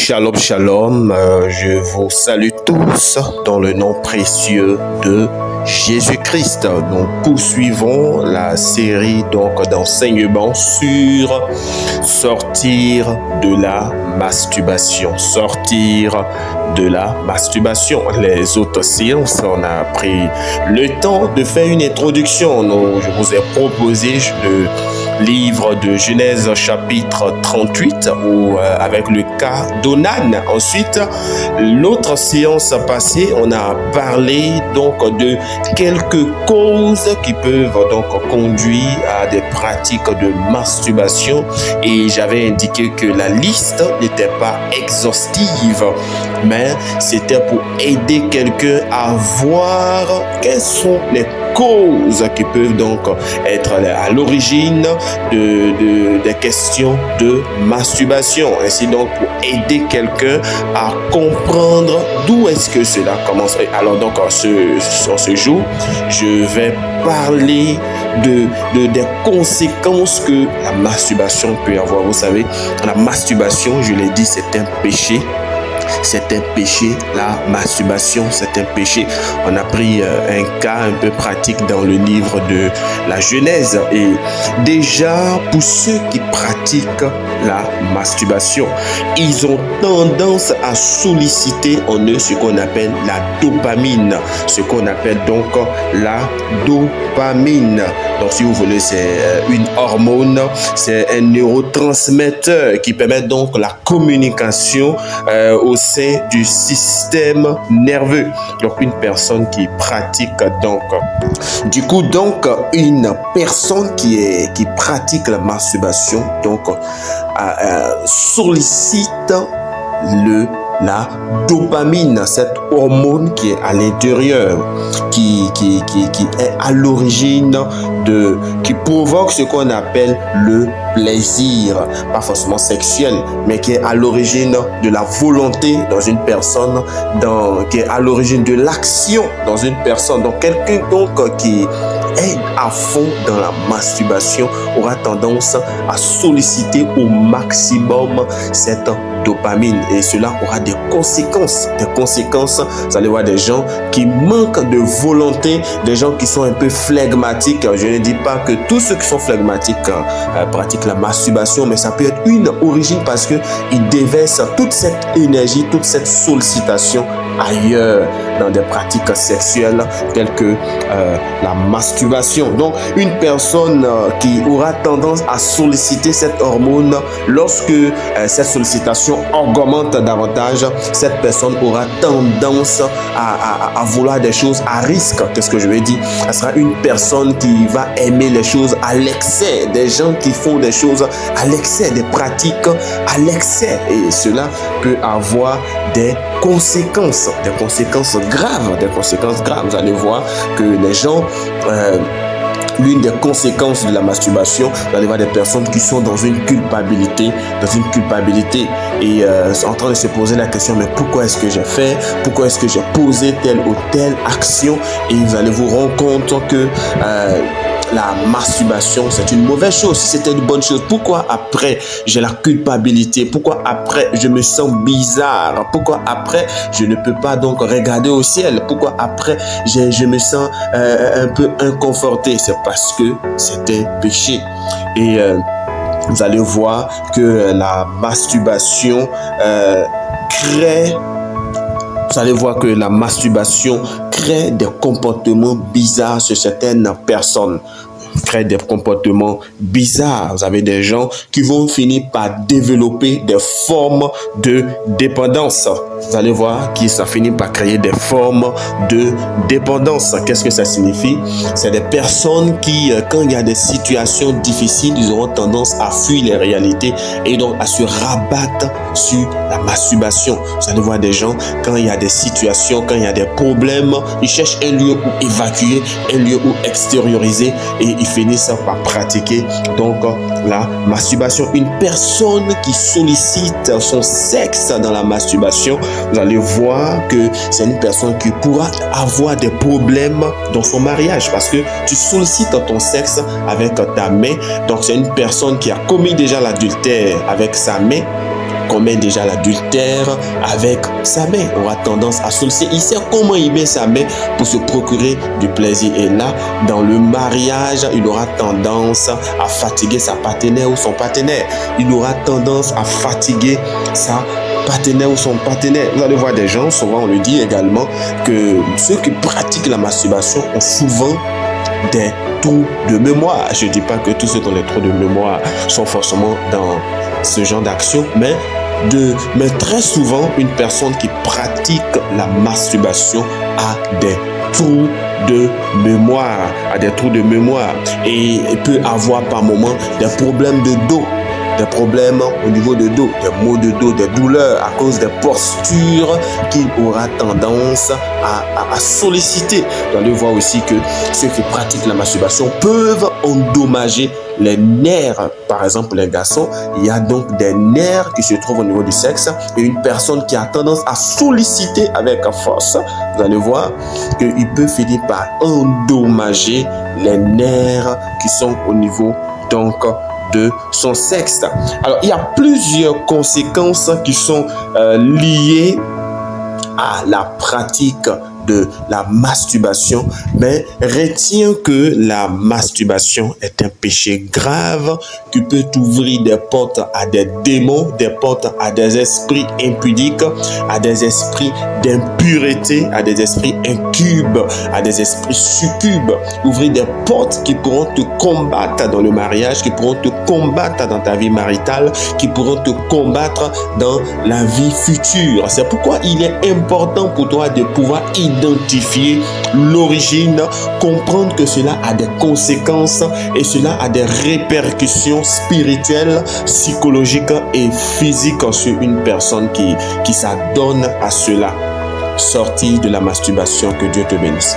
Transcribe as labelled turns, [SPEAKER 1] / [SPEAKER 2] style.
[SPEAKER 1] Shalom, shalom, je vous salue tous dans le nom précieux de Jésus-Christ. Nous poursuivons la série d'enseignements sur sortir de la masturbation. Sortir de la masturbation. Les autres séances, on a pris le temps de faire une introduction. Je vous ai proposé le livre de Genèse chapitre 38 avec le cas d'Onan. Ensuite, l'autre séance passée, on a parlé de quelques causes qui peuvent conduire à des pratiques de masturbation, et j'avais indiqué que la liste n'était pas exhaustive, mais c'était pour aider quelqu'un à voir quelles sont les causes qui peuvent être à l'origine des questions de masturbation. Ainsi pour aider quelqu'un à comprendre d'où est-ce que cela commence. Alors ce jour, je vais parler des conséquences que la masturbation peut avoir. Vous savez, la masturbation, je l'ai dit, c'est un péché. C'est un péché, la masturbation, c'est un péché. On a pris un cas un peu pratique dans le livre de la Genèse. Et déjà, pour ceux qui pratiquent la masturbation, ils ont tendance à solliciter en eux ce qu'on appelle la dopamine. Ce qu'on appelle la dopamine. Donc, si vous voulez, c'est une hormone, c'est un neurotransmetteur qui permet la communication au sein du système nerveux. Donc, une personne qui pratique une personne qui pratique la masturbation sollicite la dopamine, cette hormone qui est à l'intérieur, qui est à l'origine qui provoque ce qu'on appelle le plaisir, pas forcément sexuel, mais qui est à l'origine de la volonté dans une personne, qui est à l'origine de l'action dans une personne. Donc quelqu'un qui est à fond dans la masturbation aura tendance à solliciter au maximum cette dopamine, et cela aura des conséquences. Vous allez voir des gens qui manquent de volonté, des gens qui sont un peu flegmatiques. Je ne dis pas que tous ceux qui sont flegmatiques pratiquent la masturbation, mais ça peut être une origine parce qu'ils déversent toute cette énergie, toute cette sollicitation ailleurs, dans des pratiques sexuelles telles que la masturbation. Donc, une personne qui aura tendance à solliciter cette hormone, lorsque cette sollicitation augmente davantage, cette personne aura tendance à vouloir des choses à risque. Qu'est-ce que je veux dire? Elle sera une personne qui va aimer les choses à l'excès, des gens qui font des choses à l'excès, des pratiques à l'excès, et cela peut avoir des conséquences graves. Vous allez voir que les gens, l'une des conséquences de la masturbation, vous allez voir des personnes qui sont dans une culpabilité et en train de se poser la question, mais pourquoi est-ce que j'ai fait? Pourquoi est-ce que j'ai posé telle ou telle action? Et vous allez vous rendre compte que la masturbation, c'est une mauvaise chose. Si c'était une bonne chose, pourquoi après j'ai la culpabilité? Pourquoi après je me sens bizarre? Pourquoi après je ne peux pas regarder au ciel? Pourquoi après je me sens un peu inconforté? C'est parce que c'est un péché. Et vous allez voir que la masturbation crée des comportements bizarres chez certaines personnes. Vous avez des gens qui vont finir par développer des formes de dépendance. Vous allez voir que ça finit par créer des formes de dépendance. Qu'est-ce que ça signifie? C'est des personnes qui, quand il y a des situations difficiles, ils auront tendance à fuir les réalités et donc à se rabattre sur la masturbation. Vous allez voir des gens, quand il y a des situations, quand il y a des problèmes, ils cherchent un lieu où évacuer, un lieu où extérioriser, et ils finissent par pratiquer la masturbation. Une personne qui sollicite son sexe dans la masturbation, vous allez voir que c'est une personne qui pourra avoir des problèmes dans son mariage parce que tu sollicites ton sexe avec ta main. Donc c'est une personne qui a commis déjà l'adultère avec sa main. commet déjà l'adultère avec sa main, aura tendance à solliciter. Il sait comment il met sa main pour se procurer du plaisir. Et là, dans le mariage, il aura tendance à fatiguer sa partenaire ou son partenaire. Il aura tendance à fatiguer sa partenaire ou son partenaire. Vous allez voir des gens, souvent on le dit également, que ceux qui pratiquent la masturbation ont souvent des trous de mémoire. Je ne dis pas que tous ceux qui ont des trous de mémoire sont forcément dans ce genre d'action, mais très souvent, une personne qui pratique la masturbation a des trous de mémoire, et peut avoir par moment des problèmes de dos, des problèmes au niveau de dos, des maux de dos, des douleurs à cause des postures qu'il aura tendance à solliciter. Vous allez voir aussi que ceux qui pratiquent la masturbation peuvent endommager les nerfs. Par exemple, les garçons, il y a donc des nerfs qui se trouvent au niveau du sexe, et une personne qui a tendance à solliciter avec force, vous allez voir qu'il peut finir par endommager les nerfs qui sont au niveau donc de son sexe. Alors, il y a plusieurs conséquences qui sont liées à la pratique de la masturbation, mais retiens que la masturbation est un péché grave qui peut ouvrir des portes à des démons, des portes à des esprits impudiques, à des esprits d'impureté, à des esprits incubes, à des esprits succubes. Ouvrir des portes qui pourront te combattre dans le mariage, qui pourront te combattre dans ta vie maritale, qui pourront te combattre dans la vie future. C'est pourquoi il est important pour toi de pouvoir identifier l'origine, comprendre que cela a des conséquences et cela a des répercussions spirituelles, psychologiques et physiques sur une personne qui s'adonne à cela. Sortir de la masturbation. Que Dieu te bénisse.